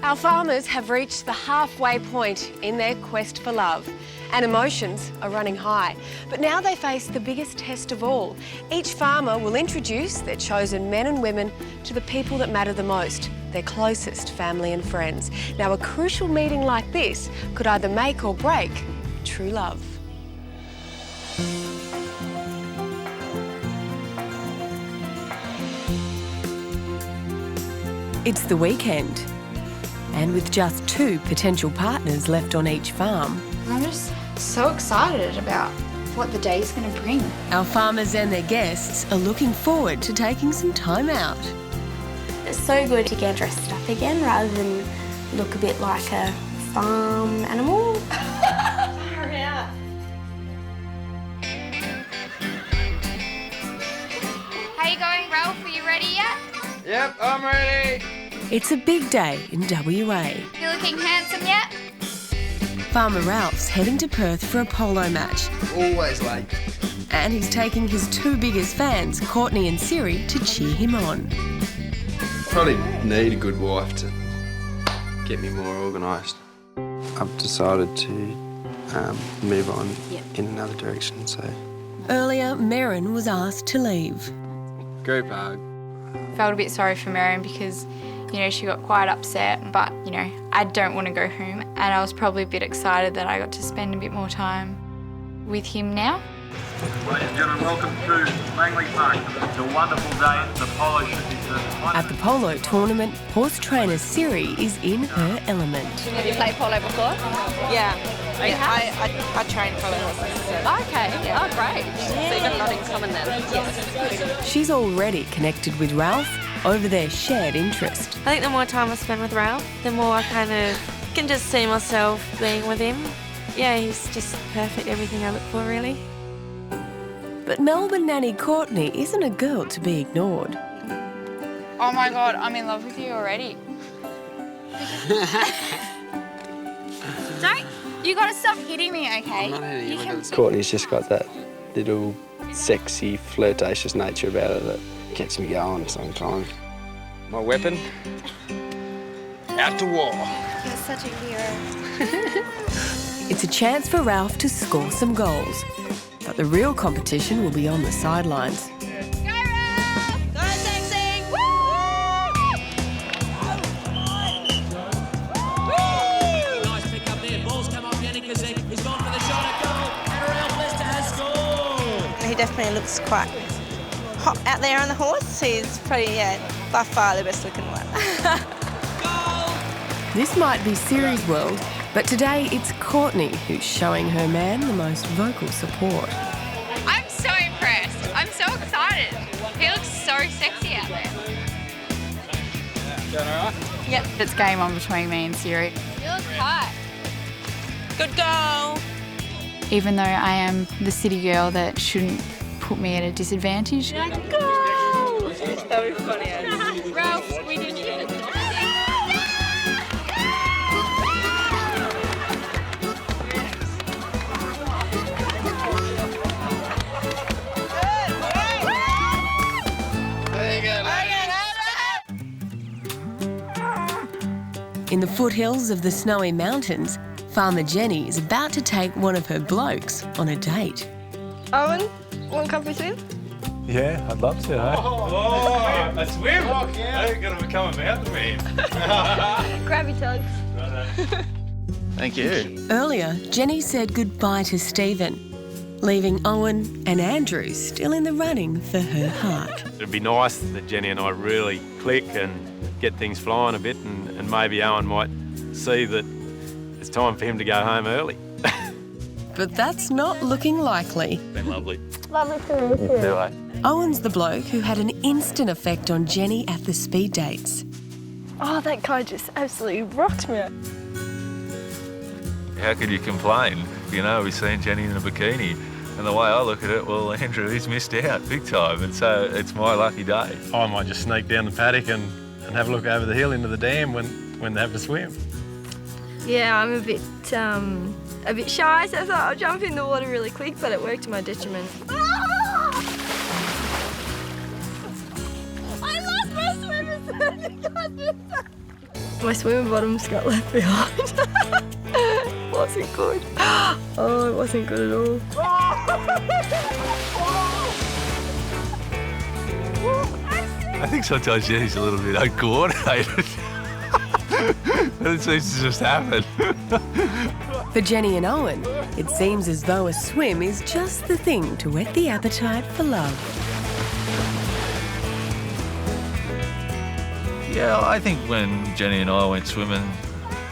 Our farmers have reached the halfway point in their quest for love, and emotions are running high. But now they face the biggest test of all. Each farmer will introduce their chosen men and women to the people that matter the most, their closest family and friends. Now, a crucial meeting like this could either make or break true love. It's the weekend, and with just 2 potential partners left on each farm, I'm just so excited about what the day's going to bring. our farmers and their guests are looking forward to taking some time out. It's so good to get dressed up again rather than look a bit like a farm animal. Far out. How you going, Ralph? Are you ready yet? Yep, I'm ready. It's a big day in WA. You looking handsome yet? Farmer Ralph's heading to Perth for a polo match, Always late. and he's taking his 2 biggest fans, Courtney and Siri, to cheer him on. Probably need a good wife to get me more organised. I've decided to move on in another direction, so... Earlier, Merrin was asked to leave. Group hug. Felt a bit sorry for Marion because, you know, she got quite upset, but, you know, I don't want to go home, and I was probably a bit excited that I got to spend a bit more time with him now. Ladies and gentlemen, welcome to Langley Park. It's a wonderful day. The polo should be At the polo tournament, horse trainer Siri is in her element. Have you played polo before? Yeah. I train polo horses. So. Okay. Yeah. Oh, great. So you've got a lot in common then. Yes. She's already connected with Ralph over their shared interest. I think the more time I spend with Ralph, the more I kind of can just see myself being with him. Yeah, he's just perfect, everything I look for, really. But Melbourne nanny Courtney isn't a girl to be ignored. Oh my God, I'm in love with you already. You gotta stop hitting me, okay? I'm not hitting you. Courtney's just got that little sexy, flirtatious nature about her that gets me going sometimes. My weapon? Out to war. You're such a hero. It's a chance for Ralph to score some goals. But the real competition will be on the sidelines. Go, Ralph! Go, sexy! Woo! Nice pick up there. Ball's come off Yannick. He's gone for the shot at goal. And Ralph Lester has scored. He definitely looks quite hot out there on the horse. He's probably, by far the best looking one. This might be Siri's world, but today it's Courtney who's showing her man the most vocal support. I'm so impressed. I'm so excited. He looks so sexy out there. Going all right? Yep. It's game on between me and Siri. You look hot. Good goal. Even though I am the city girl that shouldn't put me at a disadvantage. That would be funny. Ralph, we did it. In the foothills of the snowy mountains, Farmer Jenny is about to take one of her blokes on a date. Owen, want to come for a swim? Yeah, I'd love to, hey? Oh, a swim? Oh, yeah. I'm going to become a mountain man. Grab your tugs. Thank you. Earlier, Jenny said goodbye to Stephen, leaving Owen and Andrew still in the running for her heart. It'd be nice that Jenny and I really click and get things flying a bit, and maybe Owen might see that it's time for him to go home early. But that's not looking likely. Been lovely. Lovely to meet you. Owen's the bloke who had an instant effect on Jenny at the speed dates. Oh, that guy just absolutely rocked me. How could you complain? You know, we've seen Jenny in a bikini, and the way I look at it, well, Andrew, he's missed out big time, and so it's my lucky day. I might just sneak down the paddock and have a look over the hill into the dam when they have to swim. Yeah, I'm a bit shy, so I thought I'll jump in the water really quick, but it worked to my detriment. I lost my swimmer. My swimming bottoms got left behind. Wasn't good. Oh, it wasn't good at all. I think sometimes Jenny's a little bit uncoordinated. It seems to just happen. For Jenny and Owen, it seems as though a swim is just the thing to whet the appetite for love. Yeah, I think when Jenny and I went swimming,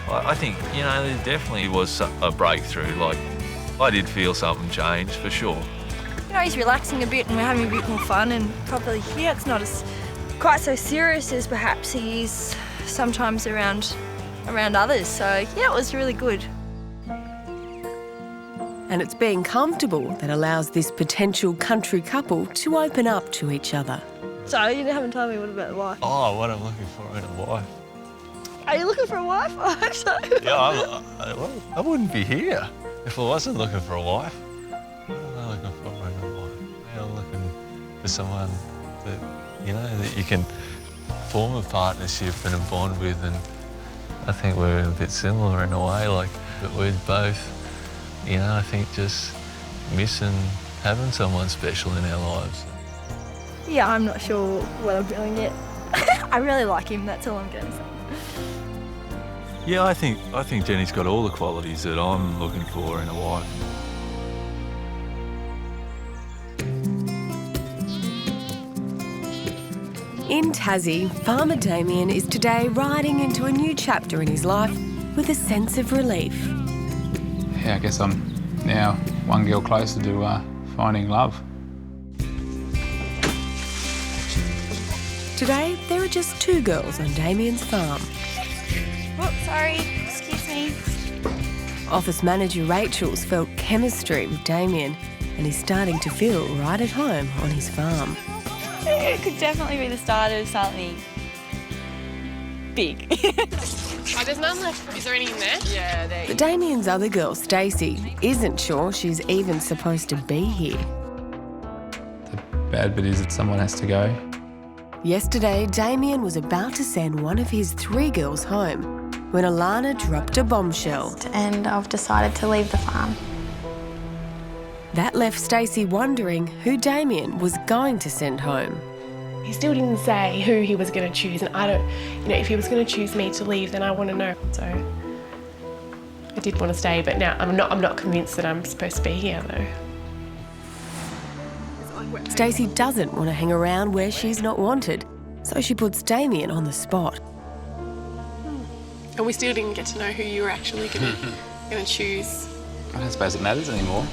I think, you know, there definitely was a breakthrough. Like, I did feel something change, for sure. You know, he's relaxing a bit and we're having a bit more fun, and probably, yeah, it's not as quite so serious as perhaps he is sometimes around others. So, yeah, it was really good. And it's being comfortable that allows this potential country couple to open up to each other. So, you haven't told me what about the wife? Oh, what I'm looking for in a wife. Are you looking for a wife? I hope so. Yeah, I wouldn't be here if I wasn't looking for a wife. What am I looking for in a wife? I'm looking for someone that, you know, that you can form a partnership and a bond with, and I think we're a bit similar in a way, like, but we're both, you know, I think just missing having someone special in our lives. Yeah, I'm not sure what I'm feeling yet. I really like him, that's all I'm going to say. Yeah, I think Jenny's got all the qualities that I'm looking for in a wife. In Tassie, Farmer Damien is today riding into a new chapter in his life with a sense of relief. Yeah, I guess I'm now one girl closer to finding love. Today, there are just 2 girls on Damien's farm. Oh, sorry, excuse me. Office manager Rachel's felt chemistry with Damien and is starting to feel right at home on his farm. It could definitely be the start of something big. Oh, there's none left. Is there any in there? Yeah, there. But Damien's other girl, Stacey, isn't sure she's even supposed to be here. The bad bit is that someone has to go. Yesterday, Damien was about to send one of his 3 girls home when Alana dropped a bombshell. And I've decided to leave the farm. That left Stacey wondering who Damien was going to send home. He still didn't say who he was going to choose, and I don't, you know, if he was going to choose me to leave, then I want to know. So I did want to stay, but now I'm not convinced that I'm supposed to be here though. Stacey doesn't want to hang around where she's not wanted, so she puts Damien on the spot. And we still didn't get to know who you were actually going to choose. I don't suppose it matters anymore.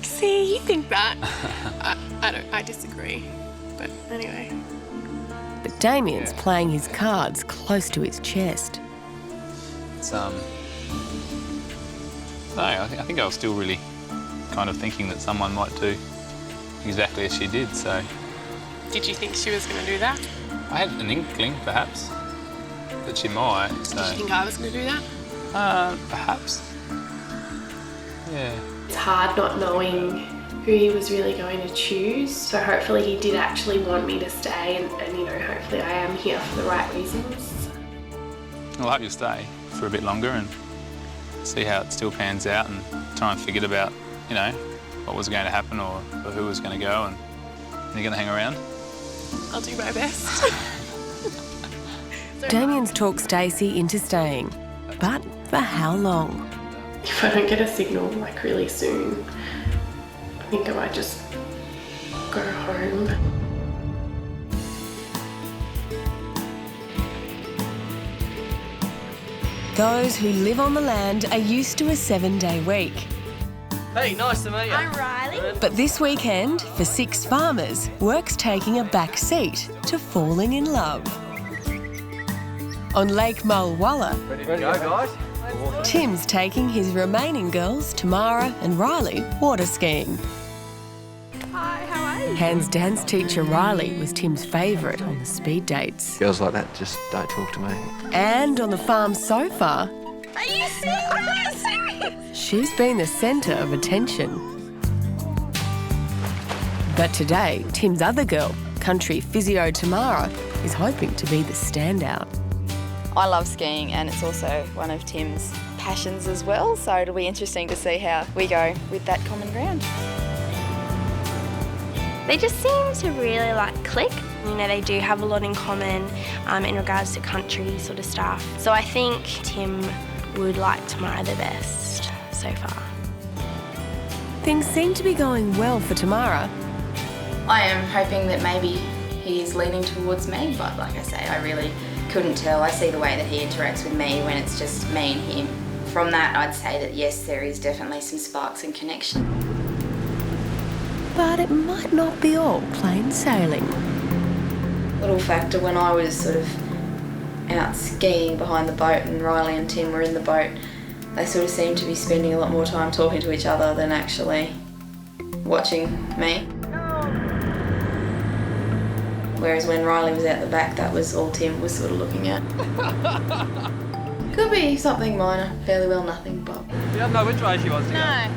See, you think that. I disagree. But anyway. But Damien's playing his cards close to his chest. It's, no, I think I was still really kind of thinking that someone might do exactly as she did, so. Did you think she was going to do that? I had an inkling, perhaps, that she might, so. Did you think I was going to do that? Perhaps. Yeah. It's hard not knowing who he was really going to choose, so hopefully he did actually want me to stay, and you know, hopefully I am here for the right reasons. Well, I hope you'll stay for a bit longer and see how it still pans out, and try and forget about, you know, what was going to happen or who was going to go, and you're going to hang around. I'll do my best. Damien's talked Stacey into staying, but for how long? If I don't get a signal like really soon, I think I might just go home. Those who live on the land are used to a 7-day week. Hey, nice to meet you. I'm Riley. But this weekend, for 6 farmers, work's taking a back seat to falling in love. On Lake Mulwala, Ready to go, guys? Tim's taking his remaining girls, Tamara and Riley, water skiing. Hi, how are you? Hans dance teacher Riley was Tim's favourite on the speed dates. Girls like that just don't talk to me. And on the farm so far, Are you serious? she's been the centre of attention. But today, Tim's other girl, country physio Tamara, is hoping to be the standout. I love skiing and it's also one of Tim's passions as well, so it'll be interesting to see how we go with that common ground. They just seem to really click. You know, they do have a lot in common in regards to country sort of stuff. So I think Tim would like Tamara the best so far. Things seem to be going well for Tamara. I am hoping that maybe he is leaning towards me, but like I say, I really couldn't tell. I see the way that he interacts with me when it's just me and him. From that, I'd say that yes, there is definitely some sparks and connection. But it might not be all plain sailing. Little factor, when I was sort of out skiing behind the boat and Riley and Tim were in the boat, they sort of seemed to be spending a lot more time talking to each other than actually watching me. Whereas when Riley was out the back, that was all Tim was sort of looking at. Could be something minor, fairly well nothing, but... You don't know which way she wants to go? No.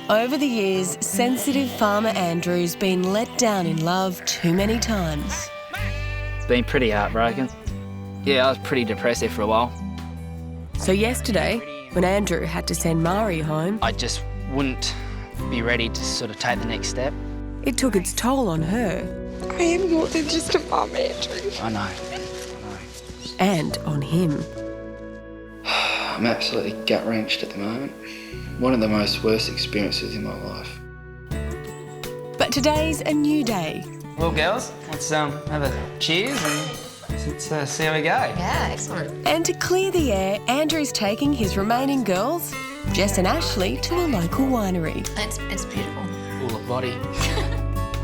Over the years, sensitive farmer Andrew's been let down in love too many times. It's been pretty heartbroken. Yeah, I was pretty depressed there for a while. So yesterday, when Andrew had to send Mari home, I just wouldn't be ready to sort of take the next step. It took its toll on her. I am more than just a farm, Andrew. I know. And on him. I'm absolutely gut-wrenched at the moment. One of the most worst experiences in my life. But today's a new day. Well, girls, let's have a cheers and let's see how we go. Yeah, excellent. And to clear the air, Andrew's taking his remaining girls, Jess and Ashley, to a local winery. It's beautiful. Full of body.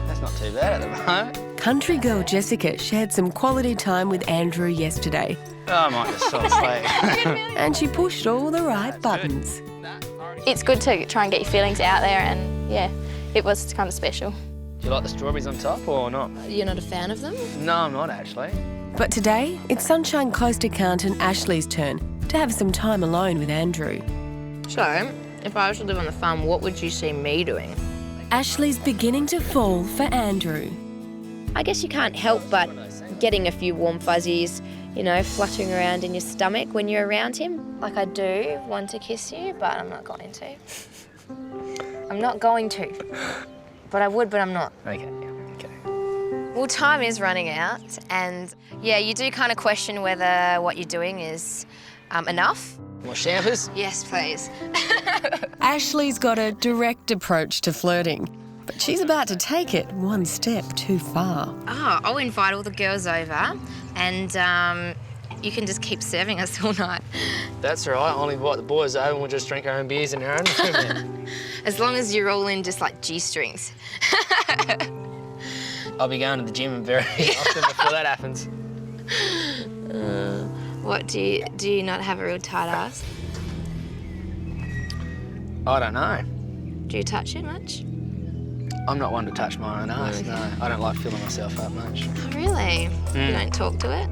That's not too bad at the moment. Country girl Jessica shared some quality time with Andrew yesterday. Oh, I might just sort of say. And she pushed all the right buttons. It's good to try and get your feelings out there, and yeah, it was kind of special. Do you like the strawberries on top or not? You're not a fan of them? No, I'm not actually. But today, it's Sunshine Coast accountant Ashley's turn to have some time alone with Andrew. So, if I was to live on the farm, what would you see me doing? Ashley's beginning to fall for Andrew. I guess you can't help but getting a few warm fuzzies, you know, fluttering around in your stomach when you're around him. Like, I do want to kiss you, but I'm not going to. I'm not going to. But I would, but I'm not. Okay. Well, time is running out, and yeah, you do kind of question whether what you're doing is enough. More champers? Yes, please. Ashley's got a direct approach to flirting, but she's about to take it one step too far. Oh, I'll invite all the girls over, and you can just keep serving us all night. That's all right. I'll invite the boys over and we'll just drink our own beers in our own room. As long as you're all in just like G-strings. I'll be going to the gym very often before that happens. What, do you not have a real tight ass? I don't know. Do you touch it much? I'm not one to touch my own ass, Okay. no. I don't like filling myself up much. Oh, really? You don't talk to it?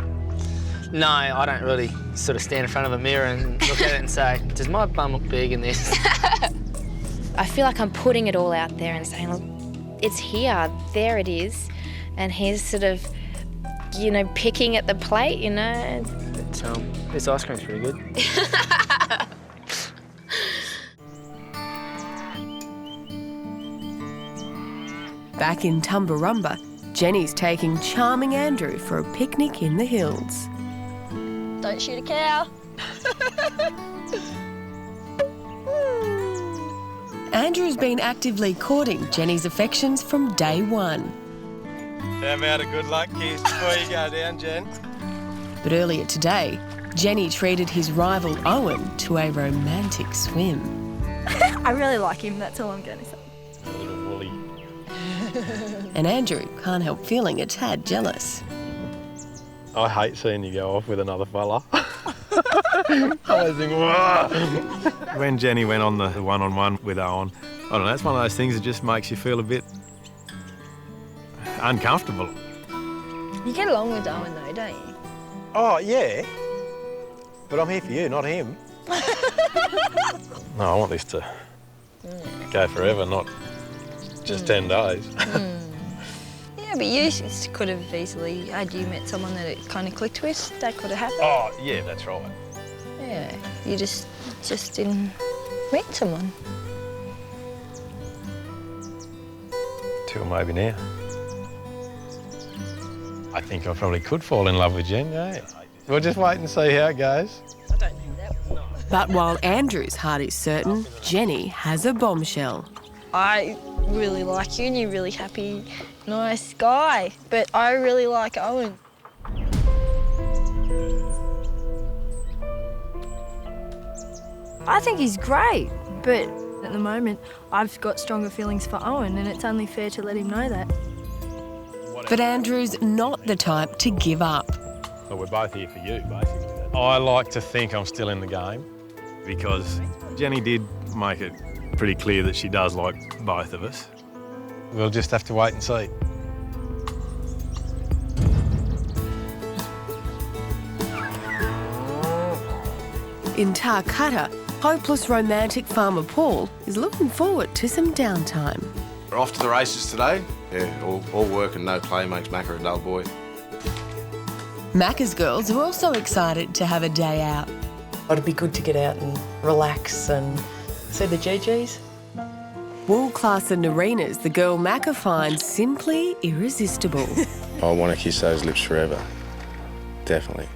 No, I don't really sort of stand in front of a mirror and look at it and say, does my bum look big in this? I feel like I'm putting it all out there and saying, look, it's here, there it is. And he's sort of, you know, picking at the plate, you know. This ice cream's pretty good. Back in Tumbarumba, Jenny's taking charming Andrew for a picnic in the hills. Don't shoot a cow. Andrew's been actively courting Jenny's affections from day one. How about a good luck kiss before you go down, Jen? But earlier today, Jenny treated his rival Owen to a romantic swim. I really like him, that's all I'm going to say. A little woolly. And Andrew can't help feeling a tad jealous. I hate seeing you go off with another fella. I always think, whoa. When Jenny went on the one-on-one with Owen, I don't know, that's one of those things that just makes you feel a bit uncomfortable. You get along with Owen though, don't you? Oh, yeah. But I'm here for you, not him. No, I want this to go forever, not just 10 days. Yeah, but you could have easily, had you met someone that it kind of clicked with, that could have happened. Oh, yeah, that's right. Yeah, you just didn't meet someone. Till maybe now. I think I probably could fall in love with Jen, yeah. We'll just wait and see how it goes. But while Andrew's heart is certain, Jenny has a bombshell. I really like you and you're a really happy, nice guy, but I really like Owen. I think he's great, but at the moment I've got stronger feelings for Owen and it's only fair to let him know that. But Andrew's not the type to give up. Well, we're both here for you, basically. I like to think I'm still in the game because Jenny did make it pretty clear that she does like both of us. We'll just have to wait and see. In Tarcutta, hopeless romantic farmer Paul is looking forward to some downtime. We're off to the races today. Yeah, all work and no play makes Macca a dull boy. Macca's girls are also excited to have a day out. It'd be good to get out and relax and see the GGs. Wool-class and Narina's the girl Macca finds simply irresistible. I want to kiss those lips forever. Definitely.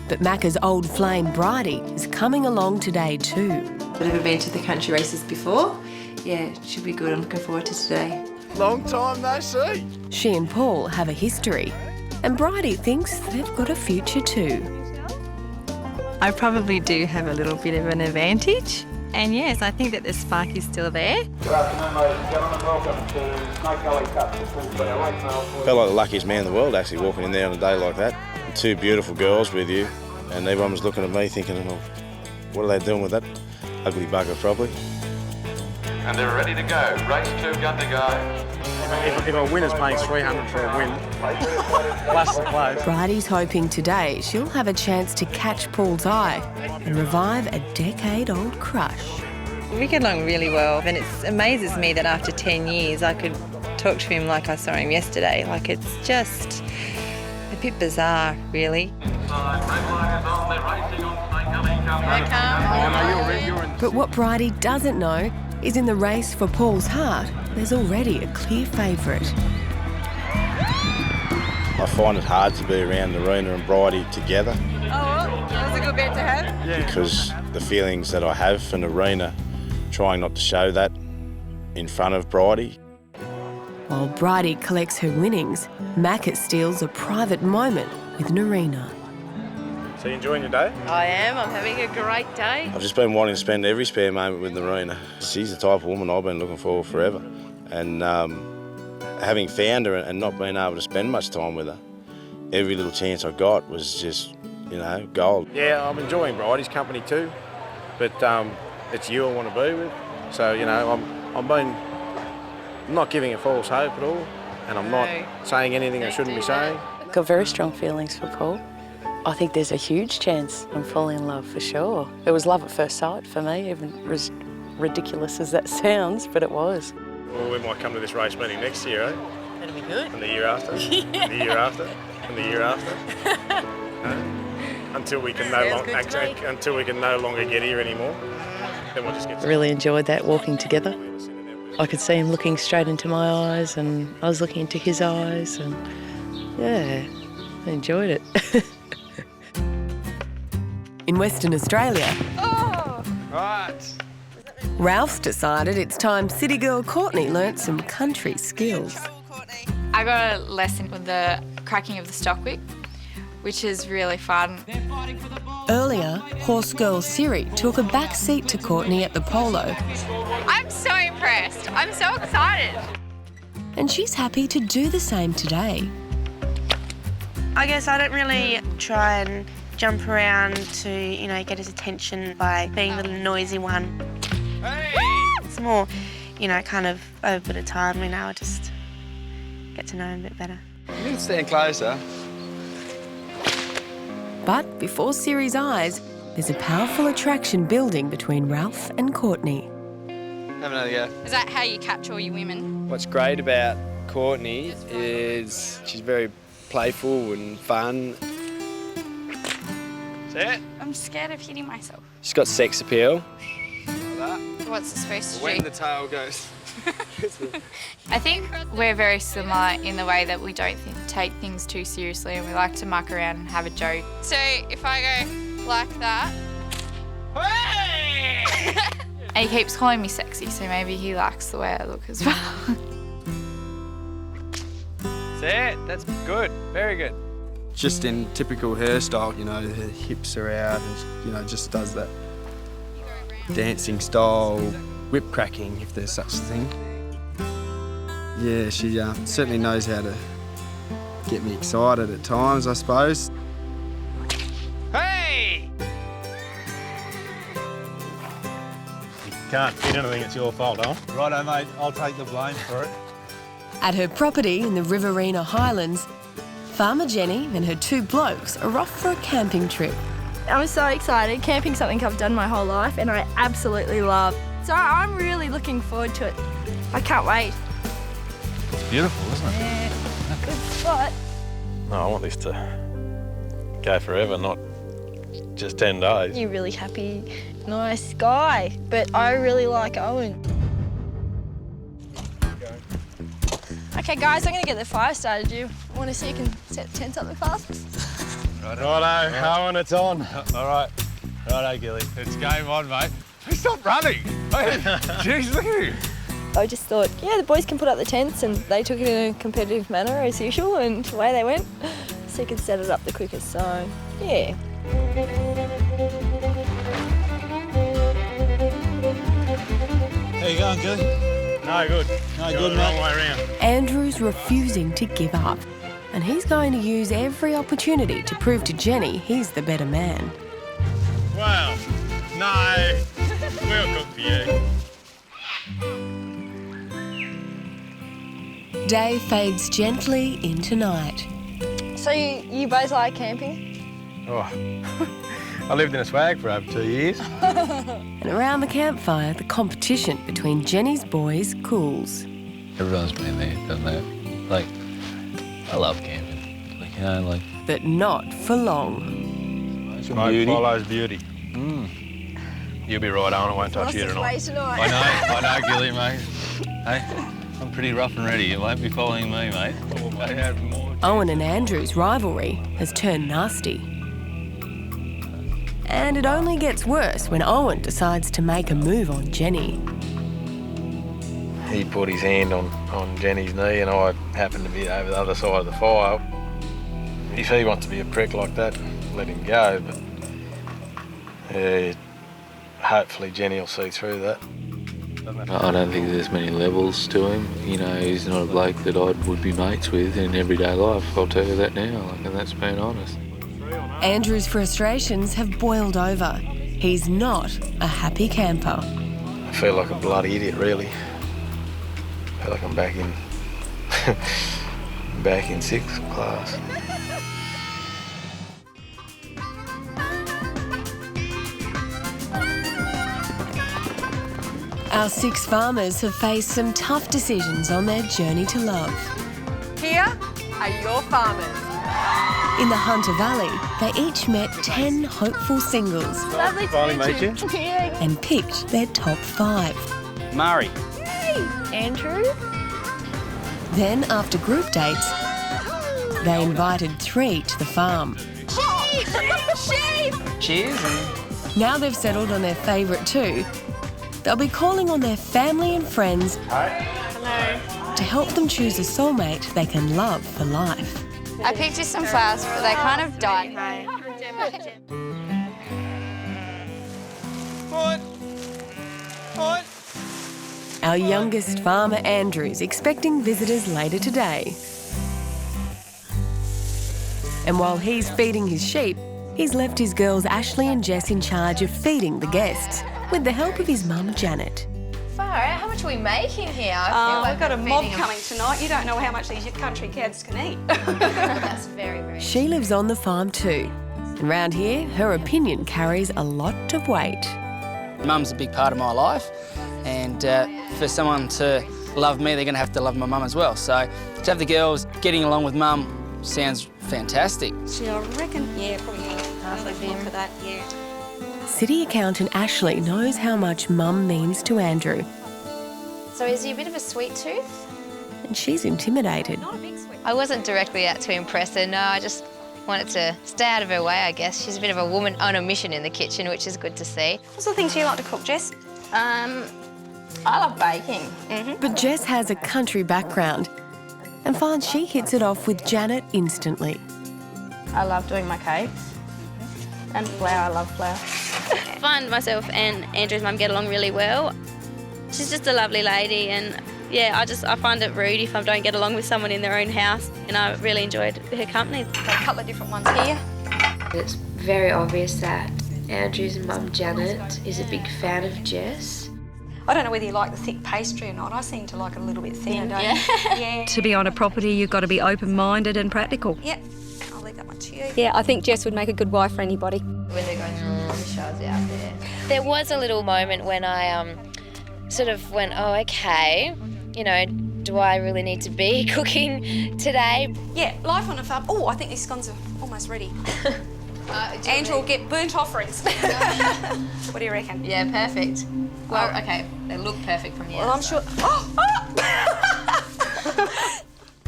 But Macca's old flame Bridie is coming along today too. I've never been to the country races before. Yeah, it should be good. I'm looking forward to today. Long time no see. She and Paul have a history, and Bridie thinks they've got a future too. I probably do have a little bit of an advantage. And yes, I think that the spark is still there. Good afternoon, ladies and gentlemen. Welcome to Snake Valley Cup. Felt like the luckiest man in the world actually walking in there on a day like that. And two beautiful girls with you, and everyone was looking at me thinking, oh, what are they doing with that ugly bugger probably? And they're ready to go. Race 2 gun to go. If a winner's paying $300 for a win, plus the clothes. Bridie's hoping today she'll have a chance to catch Paul's eye and revive a decade-old crush. We get along really well, and it amazes me that after 10 years I could talk to him like I saw him yesterday. Like, it's just a bit bizarre, really. But what Bridie doesn't know is in the race for Paul's heart, there's already a clear favourite. I find it hard to be around Narina and Bridie together. Oh, that was a good bet to have. Yeah. Because the feelings that I have for Narina, trying not to show that in front of Bridie. While Bridie collects her winnings, Macca steals a private moment with Narina. So you enjoying your day? I am. I'm having a great day. I've just been wanting to spend every spare moment with Narina. She's the type of woman I've been looking for forever. And having found her and not being able to spend much time with her, every little chance I got was just, you know, gold. Yeah, I'm enjoying Bridie's company too, but it's you I want to be with. So, you know, I'm not giving a false hope at all, and I'm not saying anything I shouldn't be saying. Got very strong feelings for Paul. I think there's a huge chance I'm falling in love for sure. It was love at first sight for me, even as ridiculous as that sounds, but it was. Well, we might come to this race meeting next year, eh? That'll be good. And the year after, and the year after, and the year after. Until we can no longer get here anymore. Then we'll just get. Really enjoyed that walking together. I could see him looking straight into my eyes, and I was looking into his eyes, and yeah, I enjoyed it. In Western Australia, Right. Ralph's decided it's time city girl Courtney learnt some country skills. I got a lesson with the cracking of the stock whip, which is really fun. Earlier, horse girl Siri took a back seat to Courtney at the Polo. I'm so impressed. I'm so excited. And she's happy to do the same today. I guess I don't really try and jump around to, you know, get his attention by being the little noisy one. Hey! It's more, you know, kind of over a bit of time, you know, I just get to know him a bit better. You can stand closer. But before Siri's eyes, there's a powerful attraction building between Ralph and Courtney. Have another go. Is that how you catch all your women? What's great about Courtney is she's very playful and fun. See it? I'm scared of hitting myself. She's got sex appeal. What's it supposed to When do? the tail goes. I think we're very similar in the way that we don't take things too seriously and we like to muck around and have a joke. So if I go like that... And he keeps calling me sexy, so maybe he likes the way I look as well. See it? That's good. Very good. Just in typical hairstyle, you know, her hips are out and, you know, just does that dancing style, whip cracking, if there's such a thing. Yeah, she certainly knows how to get me excited at times, I suppose. Hey! Can't hit anything, it's your fault, huh? Righto, mate, I'll take the blame for it. At her property in the Riverina Highlands, Farmer Jenny and her 2 blokes are off for a camping trip. I'm so excited. Camping's something I've done my whole life and I absolutely love. So I'm really looking forward to it. I can't wait. It's beautiful, isn't it? Yeah, good spot. No, I want this to go forever, not just 10 days. You're really happy, nice guy, but I really like Owen. Okay, guys, I'm going to get the fire started. Do you want to see you can set the tents up the fastest? Righto, Owen, it's on. All right. Righto, Gilly. It's game on, mate. Hey, stop running. Hey, jeez, look at you. I just thought, yeah, the boys can put up the tents, and they took it in a competitive manner as usual, and away they went. So you can set it up the quickest, so yeah. How you going, Gilly? No good. No good, mate. Wrong way around. Andrew's refusing to give up, and he's going to use every opportunity to prove to Jenny he's the better man. Well, no. We'll cook for you. Day fades gently into night. So you both like camping? Oh, I lived in a swag for over 2 years. And around the campfire, the competition between Jenny's boys cools. Everyone's been there, done that. Like, I love camping. Like, you know, like... But not for long. Smoke follows beauty. You'll be right on, I won't touch you tonight. I know, Gilly, mate. Hey, I'm pretty rough and ready. You won't be following me, mate. Owen and Andrew's rivalry has turned nasty. And it only gets worse when Owen decides to make a move on Jenny. He put his hand on Jenny's knee and I happened to be over the other side of the fire. If he wants to be a prick like that, let him go, but hopefully Jenny will see through that. I don't think there's many levels to him. You know, he's not a bloke that I would be mates with in everyday life. I'll tell you that now, like, and that's being honest. Andrew's frustrations have boiled over. He's not a happy camper. I feel like a bloody idiot, really. I feel like I'm back in 6th class. Our 6 farmers have faced some tough decisions on their journey to love. Here are your farmers. In the Hunter Valley, they each met 10 hopeful singles. Lovely to meet you. And picked their top 5. Murray. Hey, Andrew. Then, after group dates, they invited 3 to the farm. Sheep! Sheep! Cheers. Now they've settled on their favourite 2. They'll be calling on their family and friends to help them choose a soulmate they can love for life. I picked you some flowers, but they kind of died. Our youngest farmer, Andrew's, expecting visitors later today. And while he's feeding his sheep, he's left his girls Ashley and Jess in charge of feeding the guests, with the help of his mum, Janet. Far out, how much are we making here? We've got a mob coming tonight. You don't know how much these country kids can eat. That's very, very She lives on the farm too, And round here, her opinion carries a lot of weight. Mum's a big part of my life, and for someone to love me, they're going to have to love my mum as well. So to have the girls getting along with mum sounds fantastic. I reckon, yeah, probably half of him for that, yeah. City accountant Ashley knows how much mum means to Andrew. So is he a bit of a sweet tooth? And she's intimidated. I wasn't directly out to impress her, no, I just wanted to stay out of her way, I guess. She's a bit of a woman on a mission in the kitchen, which is good to see. What sort of things do you like to cook, Jess? I love baking. But Jess has a country background and finds she hits it off with Janet instantly. I love doing my cakes. And flour, I love flour. I find myself and Andrew's mum get along really well. She's just a lovely lady, and yeah, I find it rude if I don't get along with someone in their own house, and I really enjoyed her company. Got a couple of different ones here. It's very obvious that Andrew's mum Janet is a big fan of Jess. I don't know whether you like the thick pastry or not. I seem to like it a little bit thinner, don't you? Yeah. To be on a property, you've got to be open-minded and practical. Yep. I'll leave that one to you. Yeah, I think Jess would make a good wife for anybody. When they're going through the shows out there. There was a little moment when I sort of went, oh, okay, you know, do I really need to be cooking today? Yeah, life on a farm. Oh, I think these scones are almost ready. Andrew will get burnt offerings. What do you reckon? Yeah, perfect. Well, okay, they look perfect from the outside. Well, I'm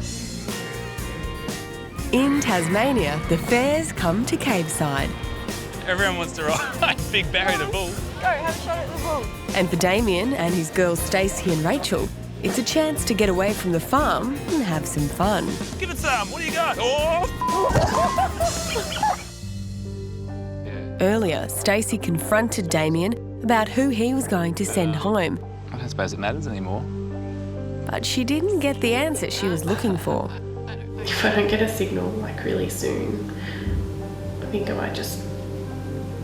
sure. In Tasmania, the fairs come to Caveside. Everyone wants to ride Big Barry the bull. Go, have a shot at the bull. And for Damien and his girls Stacey and Rachel, it's a chance to get away from the farm and have some fun. Give it some. What do you got? Oh! Earlier, Stacey confronted Damien about who he was going to send home. I don't suppose it matters anymore. But she didn't get the answer she was looking for. If I don't get a signal, like, really soon, I think I might just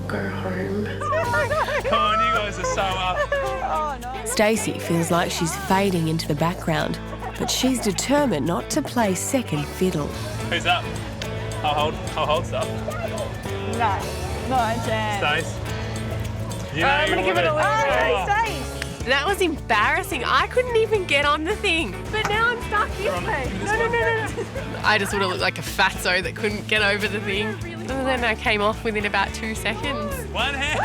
go home. Come on, you guys are so up. Oh, no. Stacey feels like she's fading into the background, but she's determined not to play second fiddle. Who's up? I'll hold stuff. No, not a chance. Stace. You know I'm going to give it a little bit. Stace. That was embarrassing. I couldn't even get on the thing. But now I'm stuck this way. No. I just would have looked like a fatso that couldn't get over the thing. And then I came off within about 2 seconds. One hand.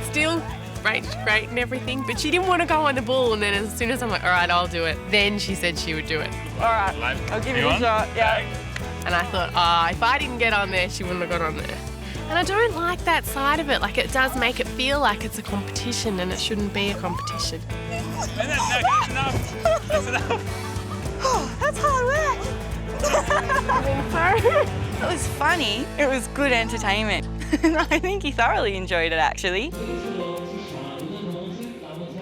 Still great and everything, but she didn't want to go on the bull. And then as soon as I'm like, all right, I'll do it, then she said she would do it. All right, I'll give it a shot. Yeah. And I thought, if I didn't get on there, she wouldn't have got on there. And I don't like that side of it. Like, it does make it feel like it's a competition, and it shouldn't be a competition. That's enough. That's enough. Oh, that's hard work. It was funny. It was good entertainment. I think he thoroughly enjoyed it, actually.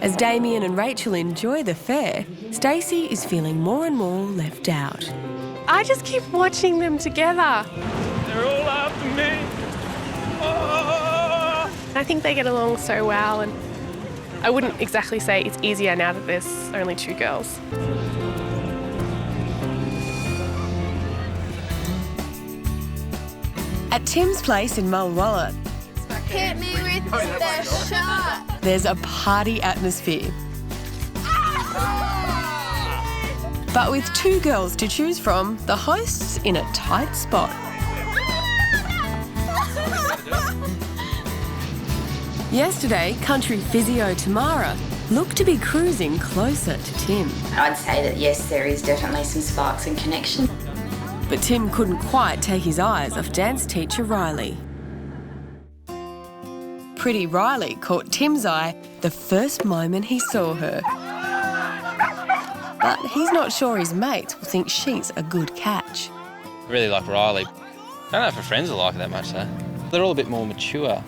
As Damien and Rachel enjoy the fair, Stacey is feeling more and more left out. I just keep watching them together. They're all after me. Oh! I think they get along so well, and I wouldn't exactly say it's easier now that there's only 2 girls. At Tim's place in Mulwala, Hit me with the shot. there's a party atmosphere. But with 2 girls to choose from, the host's in a tight spot. Yesterday, country physio Tamara looked to be cruising closer to Tim. I'd say that yes, there is definitely some sparks and connection. But Tim couldn't quite take his eyes off dance teacher Riley. Pretty Riley caught Tim's eye the first moment he saw her. But he's not sure his mates will think she's a good catch. I really like Riley. I don't know if her friends will like her that much though. They're all a bit more mature.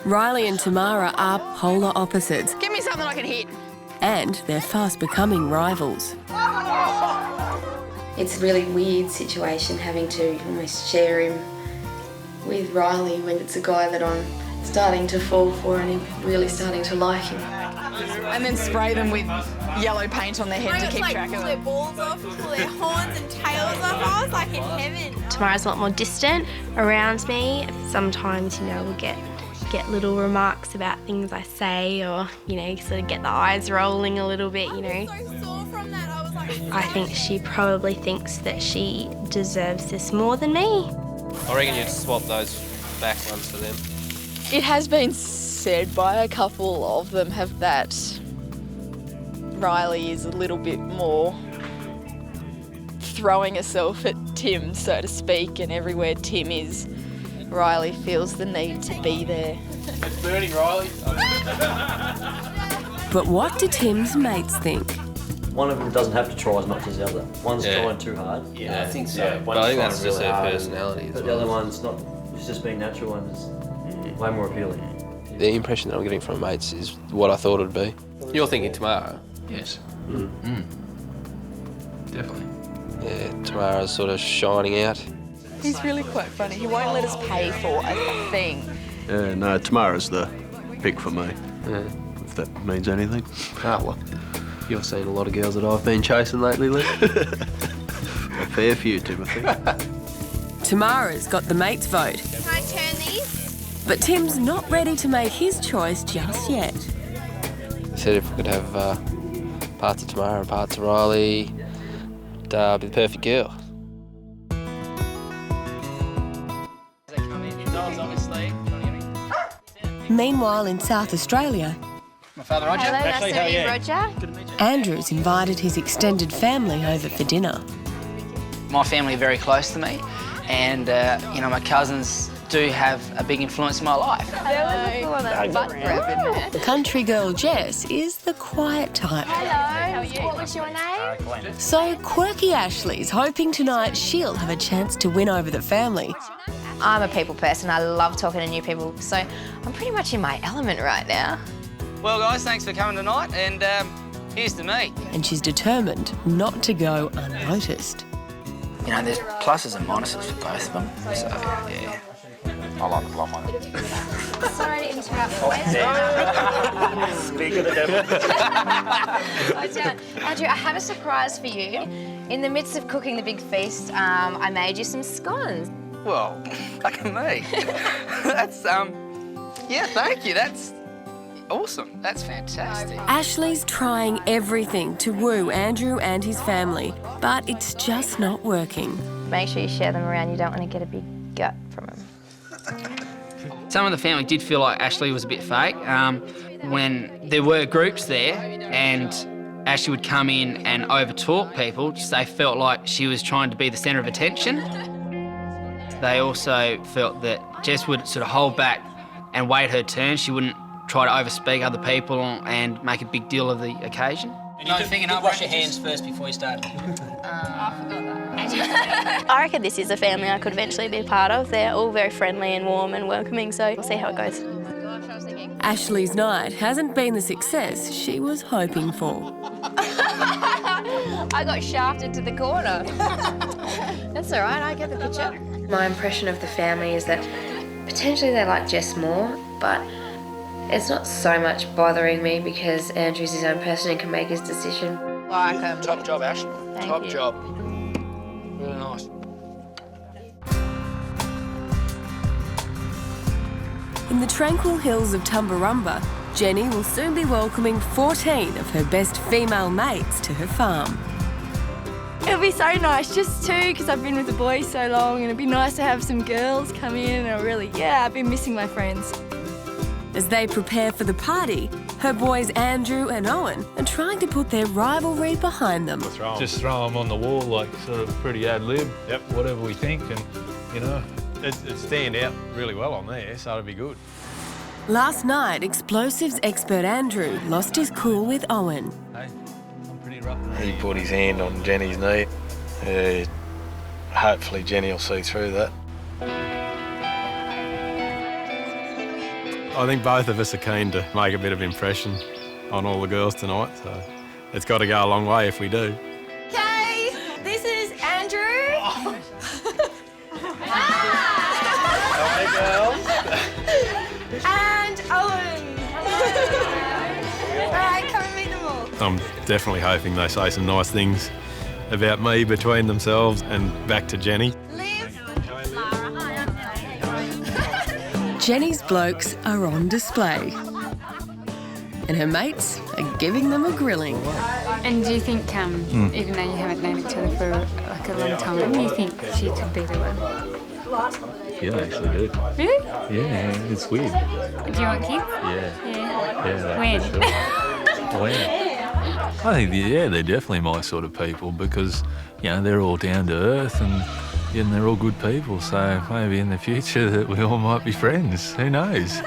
Riley and Tamara are polar opposites, Give me something I can hit. and they're fast becoming rivals. It's a really weird situation having to almost share him with Riley when it's a guy that I'm starting to fall for and I'm really starting to like him. and then spray them with yellow paint on their head to keep track of pull their them. balls off, pull their horns and tails off. I was like in heaven. Tamara's a lot more distant around me. Sometimes, we'll get little remarks about things I say, or, sort of get the eyes rolling a little bit, I was so sore from that. I was like... I think she probably thinks that she deserves this more than me. I reckon you'd swap those back ones for them. It has been said by a couple of them that Riley is a little bit more throwing herself at Tim, so to speak, and everywhere Tim is, Riley feels the need to be there. It's burning, Riley. But what do Tim's mates think? One of them doesn't have to try as much as the other. One's trying too hard. Yeah, I think so. Yeah, But I think that's just her personality as But well. the other one's not, it's just being natural and it's way more appealing. The impression that I'm getting from mates is what I thought it'd be. You're thinking tomorrow? Yes. Definitely. Yeah, Tamara's sort of shining out. He's really quite funny. He won't let us pay for a thing. No, Tamara's the pick for me, if that means anything. Ah, well, you've seen a lot of girls that I've been chasing lately, Lee. A fair few, Timothy. Tamara's got the mates' vote, Can I turn these? but Tim's not ready to make his choice just yet. I said if we could have parts of Tamara and parts of Riley, it'd be the perfect girl. Meanwhile, in South Australia, My father, Roger. Hello, nice to meet you, Roger. Andrew's invited his extended family over for dinner. My family are very close to me, and my cousins do have a big influence in my life. There was a full on butt grab in there. Country girl Jess is the quiet type. Hello, what was your name? So quirky Ashley's hoping tonight she'll have a chance to win over the family. I'm a people person. I love talking to new people, so I'm pretty much in my element right now. Well, guys, thanks for coming tonight, and here's to me. And she's determined not to go unnoticed. There's pluses and minuses for both of them, so, yeah. I like the blonde one. Sorry to interrupt. Speak of the devil. Andrew, I have a surprise for you. In the midst of cooking the big feast, I made you some scones. Well, look at me. That's, yeah, thank you. That's awesome. That's fantastic. Ashley's trying everything to woo Andrew and his family, but it's just not working. Make sure you share them around. You don't want to get a big gut from them. Some of the family did feel like Ashley was a bit fake. When there were groups there and Ashley would come in and overtalk people, they felt like she was trying to be the centre of attention. They also felt that Jess would sort of hold back and wait her turn. She wouldn't try to overspeak other people and make a big deal of the occasion. No thinking up, wash your hands first before you start. I forgot that. I reckon this is a family I could eventually be a part of. They're all very friendly and warm and welcoming, so we'll see how it goes. Ashley's night hasn't been the success she was hoping for. I got shafted to the corner. That's all right, I get the picture. My impression of the family is that potentially they like Jess more, but it's not so much bothering me because Andrew's his own person and can make his decision. Welcome. Top job, Ashley. Top job. Really nice. In the tranquil hills of Tumbarumba, Jenny will soon be welcoming 14 of her best female mates to her farm. It'll be so nice, just two, because I've been with the boys so long, and it'd be nice to have some girls come in, and I've been missing my friends. As they prepare for the party, her boys Andrew and Owen are trying to put their rivalry behind them. Just throw them on the wall, like sort of pretty ad lib. Yep. Whatever we think, and It'd stand out really well on there, so it'd be good. Last night, explosives expert Andrew lost his cool with Owen. Hey, I'm pretty rough. He put his hand on Jenny's knee. Hopefully Jenny will see through that. I think both of us are keen to make a bit of impression on all the girls tonight, so it's got to go a long way if we do. Okay, this is Andrew. Hi, girls. And Owen. I'm definitely hoping they say some nice things about me between themselves and back to Jenny. Jenny's blokes are on display, and her mates are giving them a grilling. And do you think, even though you haven't known each other for like a long time, you think she could be the one? Yeah, I actually do. Really? Yeah, it's weird. Do you want kids? Yeah. Yeah. When? Sure. When? I think, yeah, they're definitely my sort of people because, you know, they're all down to earth and they're all good people. So maybe in the future that we all might be friends. Who knows?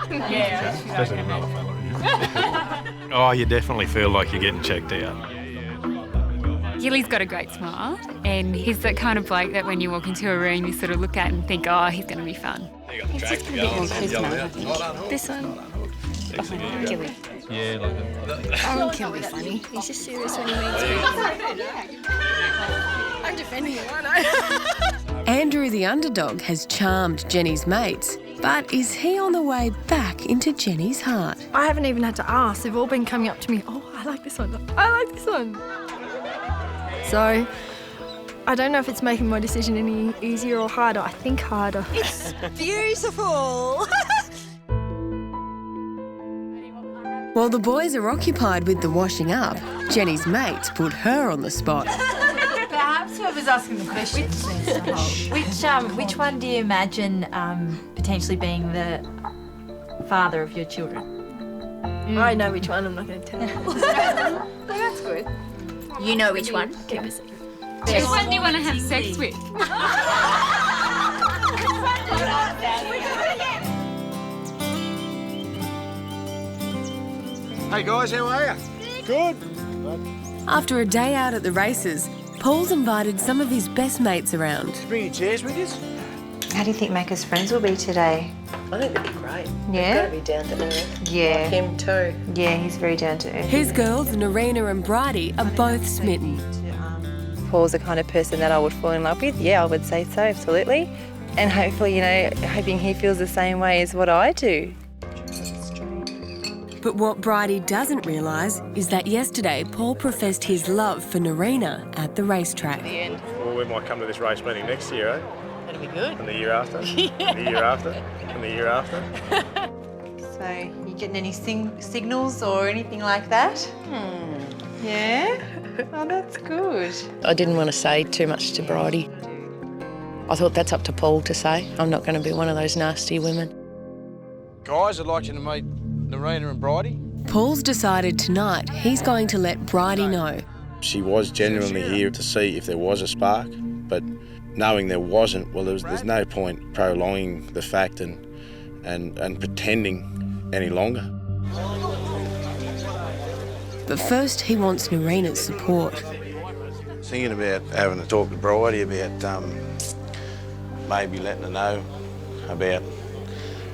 Yeah. Especially another fella. Oh, you definitely feel like you're getting checked out. Gilly's got a great smile, and he's that kind of bloke that when you walk into a room, you sort of look at and think, oh, he's going to be fun. He's just got a bit more charisma, I think. This one. Gilly. Yeah, like that. I think he'll be funny. He's just serious when he meets people. I'm defending him, aren't I? Andrew the underdog has charmed Jenny's mates, but is he on the way back into Jenny's heart? I haven't even had to ask. They've all been coming up to me, oh, I like this one. I like this one. So, I don't know if it's making my decision any easier or harder. I think harder. It's beautiful. While the boys are occupied with the washing up, Jenny's mates put her on the spot. Perhaps whoever's asking the questions needs to hold. Which one do you imagine potentially being the father of your children? I know which one, I'm not going to tell. Well, that's good. You know which one? Keep a secret. Which one do you want to have sex with? Hey guys, how are you? Good. After a day out at the races, Paul's invited some of his best mates around. Bring your chairs with us. How do you think Macca's friends will be today? I think they'd be great. Yeah? They've got to be down to earth. Yeah. Like him too. Yeah, he's very down to earth. His girls, Narina and Bridie, are both smitten. Paul's the kind of person that I would fall in love with. Yeah, I would say so, absolutely. And hopefully, hoping he feels the same way as what I do. But what Bridie doesn't realise is that yesterday Paul professed his love for Narina at the racetrack. Well, we might come to this race meeting next year, eh? That'll be good. And the year after. And the year after. And the year after. So, you getting any signals or anything like that? Yeah? Oh, that's good. I didn't want to say too much to Bridie. I thought that's up to Paul to say. I'm not going to be one of those nasty women. Guys, I'd like you to meet Narina and Bridie. Paul's decided tonight he's going to let Bridie know. She was genuinely here to see if there was a spark, but knowing there wasn't, well, there's no point prolonging the fact and pretending any longer. But first he wants Narina's support. Thinking about having a talk with Bridie about maybe letting her know about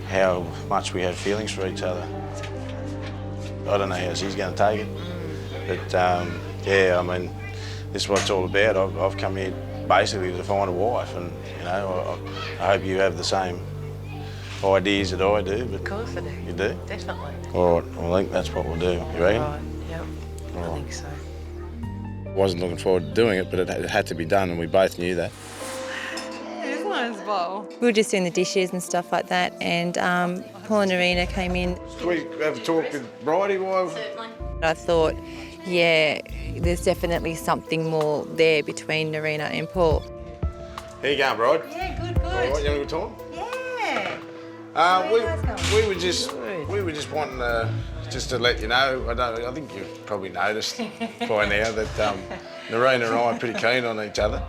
how much we have feelings for each other. I don't know how she's going to take it, but yeah, I mean, this is what it's all about. I've come here basically to find a wife, and I hope you have the same ideas that I do. But of course I do. You do? Definitely. All right, well, I think that's what we'll do. You reckon? Right, yep. I think so. Wasn't looking forward to doing it, but it had to be done, and we both knew that. It is a nice bowl. We were just doing the dishes and stuff like that, and Paul and Narina came in. Can we have a talk with Bridie while? Certainly. I thought, yeah, there's definitely something more there between Narina and Paul. How you going, Bride? Yeah, good. All right, you having a good time? Yeah. We were just wanting just to let you know. I think you've probably noticed by now that Narina and I are pretty keen on each other.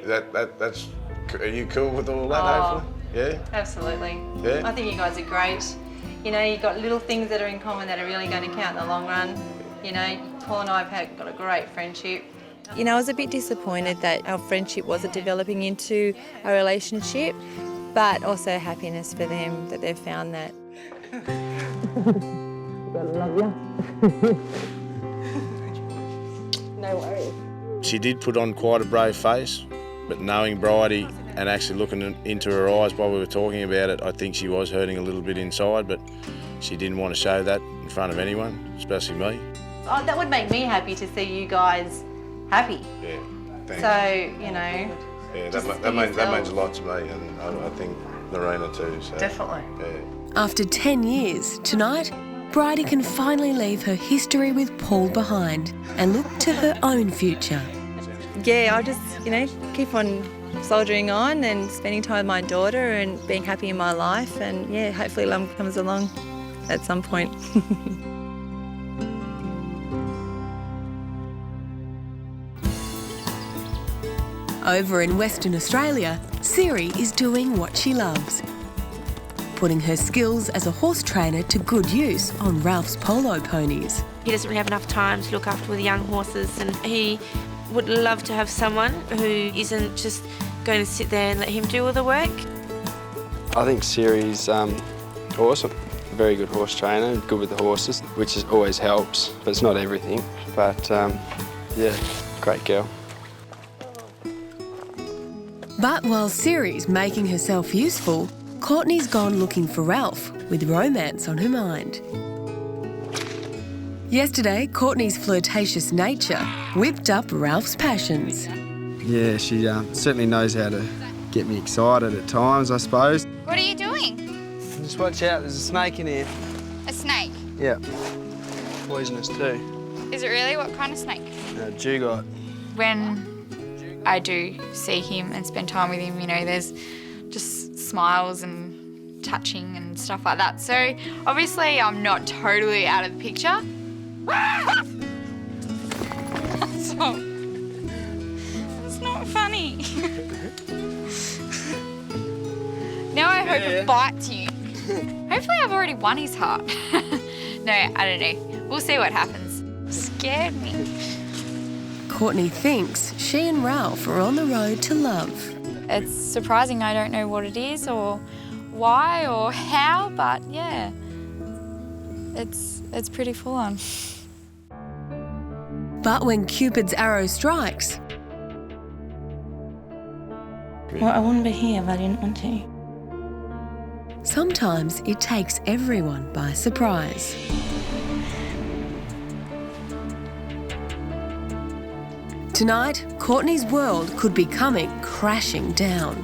That's. Are you cool with all that? Hopefully, yeah. Absolutely. Yeah. I think you guys are great. You've got little things that are in common that are really going to count in the long run. Paul and I have got a great friendship. I was a bit disappointed that our friendship wasn't developing into a relationship, but also happiness for them that they've found that. Love you. No worries. She did put on quite a brave face, but knowing Bridie and actually looking into her eyes while we were talking about it, I think she was hurting a little bit inside, but She didn't want to show that in front of anyone, especially me. Oh, that would make me happy to see you guys happy. Yeah, thanks. So, you know. Yeah, that means a lot to me, and I think Lorena too. So, definitely. Yeah. After 10 years, tonight, Bridie can finally leave her history with Paul behind and look to her own future. Yeah, I'll just, you know, keep on soldiering on and spending time with my daughter and being happy in my life, and yeah, hopefully Lum comes along at some point. Over in Western Australia, Siri is doing what she loves, putting her skills as a horse trainer to good use on Ralph's Polo ponies. He doesn't really have enough time to look after the young horses, and he would love to have someone who isn't just going to sit there and let him do all the work. I think Siri's awesome. Very good horse trainer, good with the horses, which always helps, but it's not everything. But yeah, great girl. But while Siri's making herself useful, Courtney's gone looking for Ralph with romance on her mind. Yesterday, Courtney's flirtatious nature whipped up Ralph's passions. Yeah, she certainly knows how to get me excited at times, I suppose. What are you doing? Just watch out, there's a snake in here. A snake? Yeah, poisonous too. Is it really? What kind of snake? Dugite. When I do see him and spend time with him, you know, there's just smiles and touching and stuff like that. So obviously I'm not totally out of the picture. Stop. It's not funny. Now I hope it bites you. Hopefully I've already won his heart. No, I don't know. We'll see what happens. Scared me. Courtney thinks she and Ralph are on the road to love. It's surprising. I don't know what it is or why or how, but yeah, it's pretty full on. But when Cupid's arrow strikes... Well, I wouldn't be here if I didn't want to. sometimes it takes everyone by surprise. Tonight, Courtney's world could be coming crashing down.